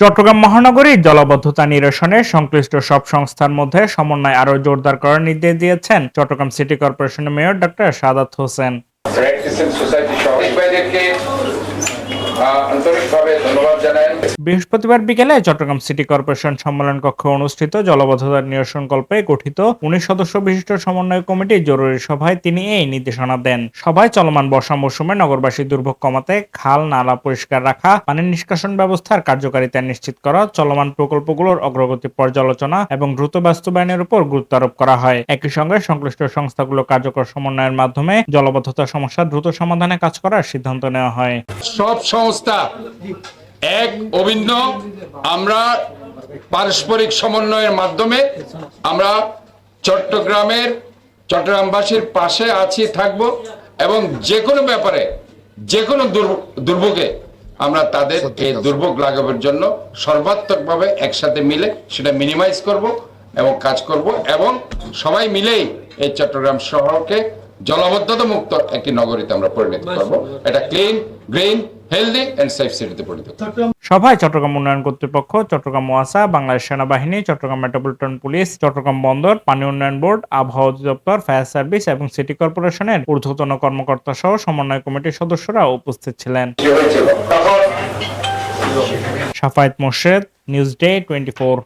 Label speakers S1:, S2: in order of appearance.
S1: চট্টগ্রাম মহানগরীর জলাবদ্ধতা নিরসনে সংশ্লিষ্ট সব সংস্থার মধ্যে সমন্বয় আরও জোরদার করার নির্দেশ দিয়েছেন চট্টগ্রাম সিটি কর্পোরেশনের মেয়র ডক্টর সাদাত হোসেন। বৃহস্পতিবার বিকেলে চট্টগ্রাম সিটি কর্পোরেশন সম্মেলন কক্ষে অনুষ্ঠিত জলাবদ্ধতা নিরসনকল্পে গঠিত 19 সদস্য বিশিষ্ট সমন্বয় কমিটির জরুরি সভায় তিনি এই নির্দেশনা দেন। সভায় চলমান বর্ষা মৌসুমে নগরবাসীর দুর্ভোগ কমাতে খাল নালা পরিষ্কার রাখা, পানির নিষ্কাশন ব্যবস্থার কার্যকারিতা নিশ্চিত করা, চলমান প্রকল্পগুলোর অগ্রগতি পর্যালোচনা এবং দ্রুত বাস্তবায়নের উপর গুরুত্ব আরোপ করা হয়। একই সঙ্গে সংশ্লিষ্ট সংস্থাগুলো কার্যকর সমন্বয়ের মাধ্যমে জলাবদ্ধতা সমস্যা দ্রুত সমাধানে কাজ করার সিদ্ধান্ত নেওয়া হয়।
S2: সব সংস্থা এক অভিন্ন, আমরা পারস্পরিক সমন্বয়ের মাধ্যমে আমরা চট্টগ্রামবাসীর পাশে আছি, থাকব এবং যে কোনো ব্যাপারে যে কোনো দুর্ভোগে আমরা তাদের এই দুর্ভোগ লাঘবের জন্য সর্বাত্মকভাবে একসাথে মিলে সেটা মিনিমাইজ করব এবং কাজ করব এবং সবাই মিলেই এই চট্টগ্রাম শহরকে জলাবদ্ধতা মুক্ত একটি নগরীতে আমরা পরিণত করব। এটা clean, green, healthy and safe সিটিতে পরিণত করব।
S1: সভায় চট্টগ্রাম উন্নয়ন কর্তৃপক্ষ, চট্টগ্রাম ওয়াসা, বাংলাদেশ সেনাবাহিনী, চট্টগ্রাম মেট্রোপলিটন পুলিশ, চট্টগ্রাম বন্দর, পানি উন্নয়ন বোর্ড, আবহাওয়া অধিদপ্তর, ফায়ার সার্ভিস এবং সিটি কর্পোরেশনের ঊর্ধ্বতন কর্মকর্তা সহ সমন্বয় কমিটির সদস্যরা উপস্থিত ছিলেন। Safayet Morshed, news day 24।